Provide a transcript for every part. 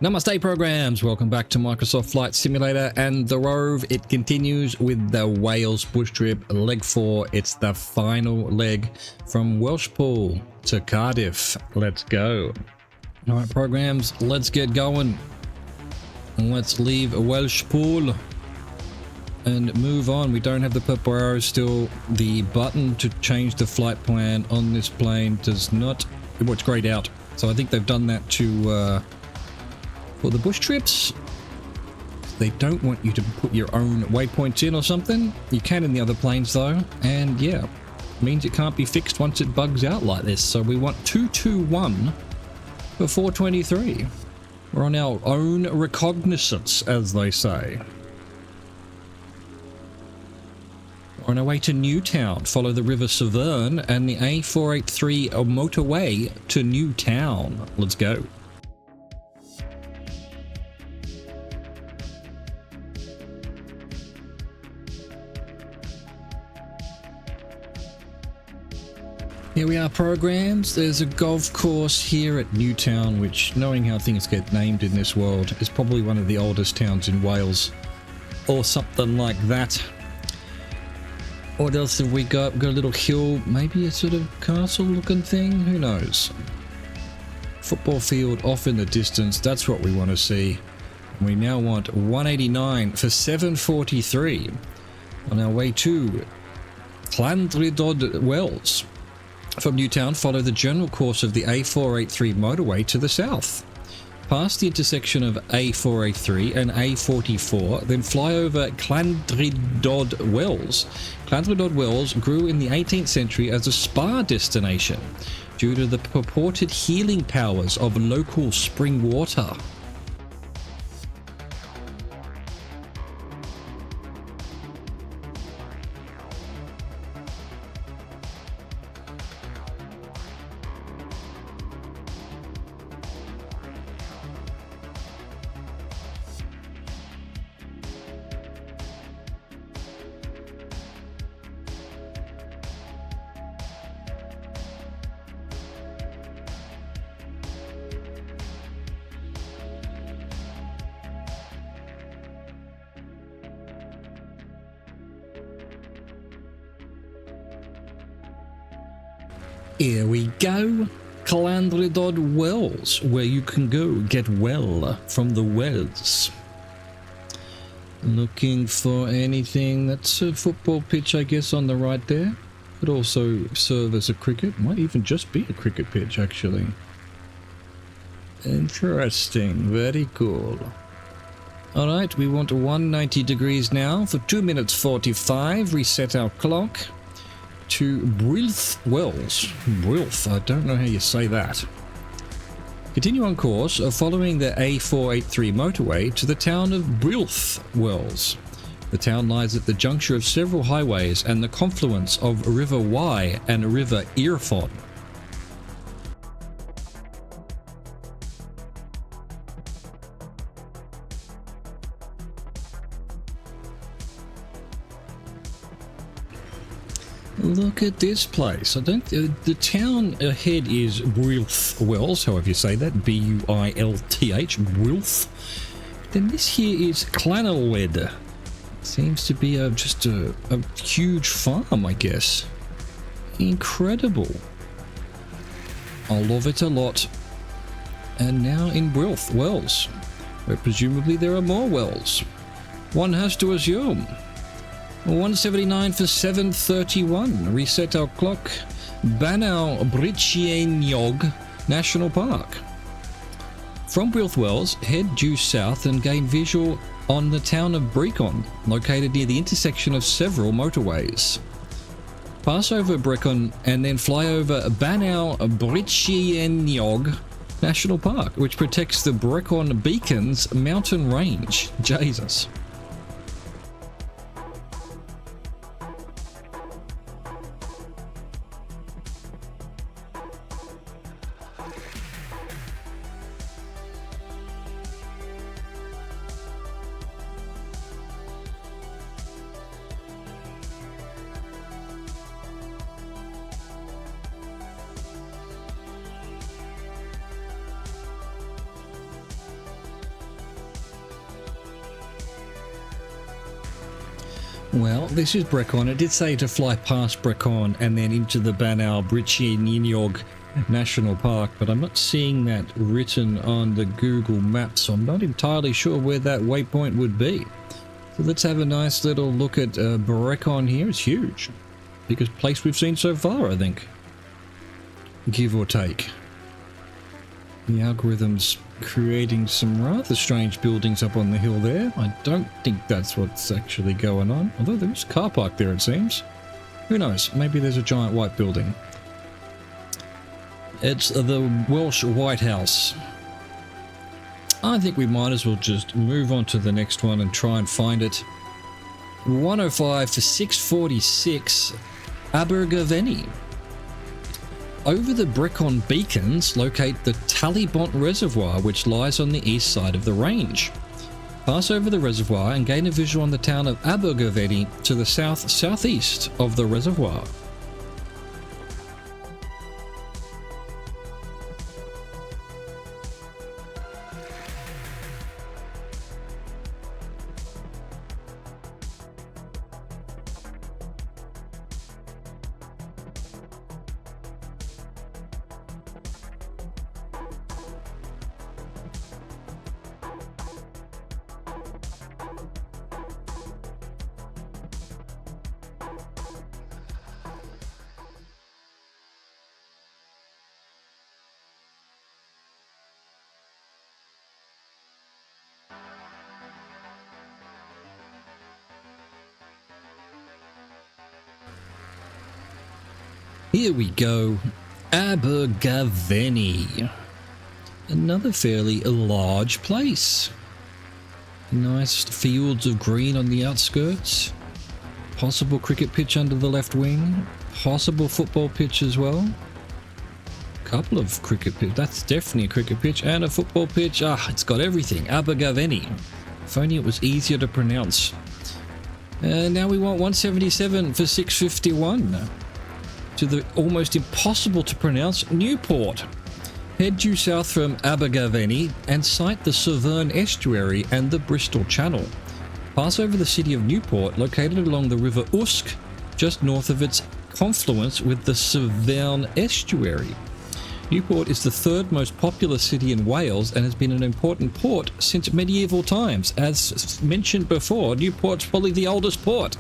Namaste programs, welcome back to Microsoft Flight Simulator and the Rove. It continues with the Wales bush trip, leg 4. It's the final leg from Welshpool to Cardiff. Let's go. Alright programs, let's get going. Let's leave Welshpool and move on. We don't have the purple arrow still. The button to change the flight plan on this plane does not, it's grayed out. So I think they've done that to for the bush trips. They don't want you to put your own waypoints in or something. You can in the other planes though, and yeah, means it can't be fixed once it bugs out like this. So we want 221 for 423. We're on our own recognizance, as they say. We're on our way to Newtown. Follow the River Severn and the A483 motorway to Newtown. Let's go. Here we are programs. There's a golf course here at Newtown, which, knowing how things get named in this world, is probably one of the oldest towns in Wales or something like that. What else have we got? We've got a little hill, maybe a sort of castle looking thing, who knows. Football field off in the distance, that's what we want to see. We now want 189 for 743 on our way to Llandrindod Wells. From Newtown, follow the general course of the A483 motorway to the south. Past the intersection of A483 and A44, then fly over Llandrindod Wells. Llandrindod Wells grew in the 18th century as a spa destination due to the purported healing powers of local spring water. Here we go, Llandrindod Wells, where you can go get well from the wells. Looking for anything. That's a football pitch, I guess, on the right there. Could also serve as a cricket. Might even just be a cricket pitch, actually. Interesting. Very cool. Alright, we want 190 degrees now for 2 minutes 45. Reset our clock to Brilth Wells. Brilth, I don't know how you say that. Continue on course, following the A483 motorway to the town of Brilth Wells. The town lies at the juncture of several highways and the confluence of River Wye and River Earfon. Look at this place. The town ahead is Brilth Wells, however you say that, B-U-I-L-T-H, Brilth. Then this here is Llanelwedd. Seems to be just a huge farm, I guess. Incredible. I love it a lot. And now in Brilth Wells, where presumably there are more wells. One has to assume. 179 for 731. Reset our clock. Banau Breathtaking National Park. From Brilth Wells, head due south and gain visual on the town of Brecon, located near the intersection of several motorways. Pass over Brecon and then fly over Banau Breathtaking National Park, which protects the Brecon Beacons mountain range. Jesus. Well, this is Brecon. It did say to fly past Brecon and then into the Banal Brycheiniog National Park, but I'm not seeing that written on the Google Maps, so I'm not entirely sure where that waypoint would be. So let's have a nice little look at Brecon here. It's huge. Biggest place we've seen so far, I think. Give or take. The algorithm's creating some rather strange buildings up on the hill there. I don't think that's what's actually going on. Although there is a car park there, it seems. Who knows? Maybe there's a giant white building. It's the Welsh White House. I think we might as well just move on to the next one and try and find it. 105 for 646, Abergavenny. Over the Brecon Beacons, locate the Talibont Reservoir, which lies on the east side of the range. Pass over the reservoir and gain a visual on the town of Abergavenny to the south-southeast of the reservoir. Here we go, Abergavenny. Another fairly large place. Nice fields of green on the outskirts. Possible cricket pitch under the left wing. Possible football pitch as well. Couple of cricket pitch. That's definitely a cricket pitch and a football pitch. Ah, it's got everything. Abergavenny. If only it was easier to pronounce. Now we want 177 for 651. To the almost impossible to pronounce Newport. Head due south from Abergavenny and sight the Severn estuary and the Bristol Channel. Pass over the city of Newport, located along the River Usk, just north of its confluence with the Severn estuary. Newport is the third most populous city in Wales and has been an important port since medieval times. As mentioned before, Newport's probably the oldest port.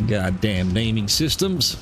Goddamn naming systems.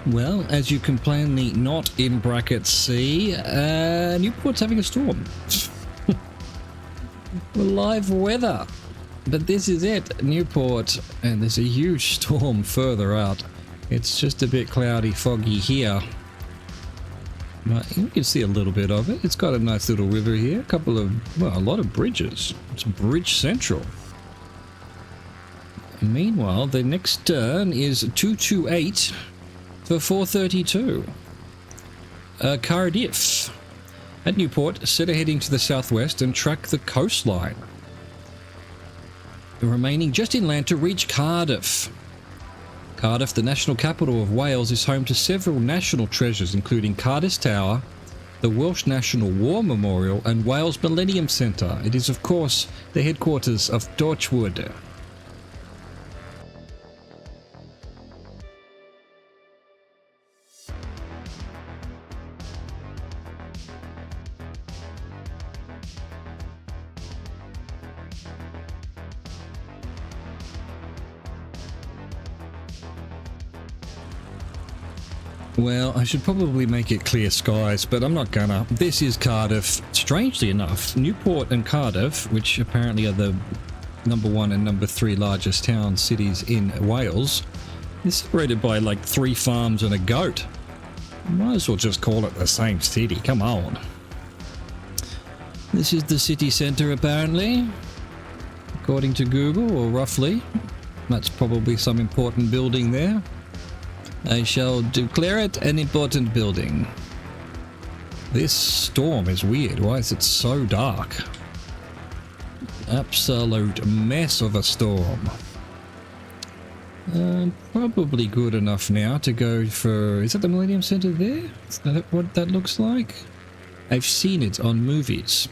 Well, as you can plainly not in brackets see, Newport's having a storm. Live weather. But this is it, Newport, and there's a huge storm further out. It's just a bit cloudy, foggy here. But you can see a little bit of it. It's got a nice little river here, a couple of, well, a lot of bridges. It's Bridge Central. Meanwhile, the next turn is 228 for 432. Cardiff. At Newport, set a heading to the southwest and track the coastline. Remaining just inland to reach Cardiff. Cardiff, the national capital of Wales, is home to several national treasures, including Cardiff Tower, the Welsh National War Memorial, and Wales Millennium Centre. It is, of course, the headquarters of Torchwood. Well, I should probably make it clear skies, but I'm not gonna. This is Cardiff. Strangely enough, Newport and Cardiff, which apparently are the number 1 and number 3 largest town cities in Wales, is separated by like 3 farms and a goat. Might as well just call it the same city, come on. This is the city centre apparently, according to Google, or roughly. That's probably some important building there. I shall declare it an important building. This storm is weird. Why is it so dark? Absolute mess of a storm. Probably good enough now to go for... Is that the Millennium Centre there? Is that what that looks like? I've seen it on movies.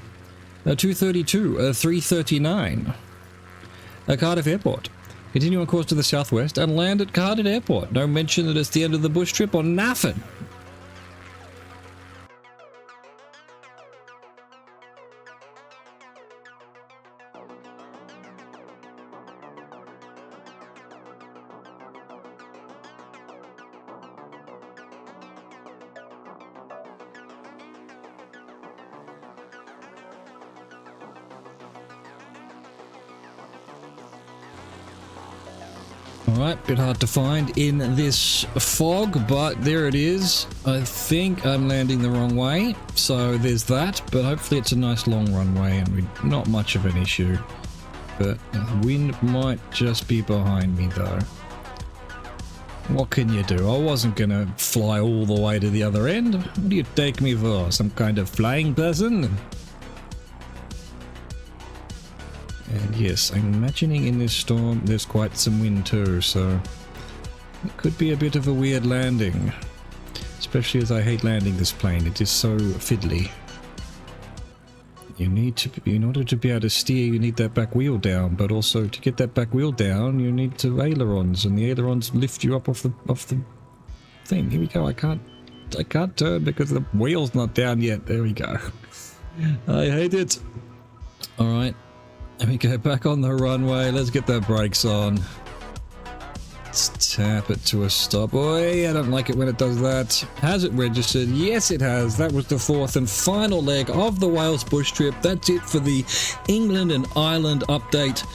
232, 339. Cardiff Airport. Continue on course to the southwest and land at Cardiff Airport. No mention that it's the end of the bush trip or nothing. Alright, bit hard to find in this fog, but there it is. I think I'm landing the wrong way, so there's that, but hopefully it's a nice long runway and not much of an issue. But the wind might just be behind me though. What can you do? I wasn't gonna fly all the way to the other end. What do you take me for? Some kind of flying person? And yes, I'm imagining in this storm there's quite some wind too, so it could be a bit of a weird landing. Especially as I hate landing this plane, it is so fiddly. You need to, in order to be able to steer, you need that back wheel down, but also to get that back wheel down, you need to ailerons, and the ailerons lift you up off the thing. Here we go. I can't turn because the wheel's not down yet. There we go. I hate it. All right. Let me go back on the runway. Let's get the brakes on. Let's tap it to a stop. Boy, I don't like it when it does that. Has it registered? Yes, it has. That was the fourth and final leg of the Wales bush trip. That's it for the England and Ireland update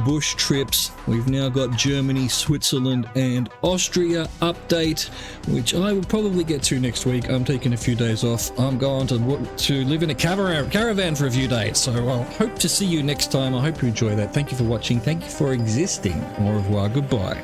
bush trips. We've now got Germany, Switzerland and Austria update, which I will probably get to next week. I'm taking a few days off. I'm going to live in a caravan for a few days, so I'll hope to see you next time. I hope you enjoy that. Thank you for watching. Thank you for existing. Au revoir. Goodbye.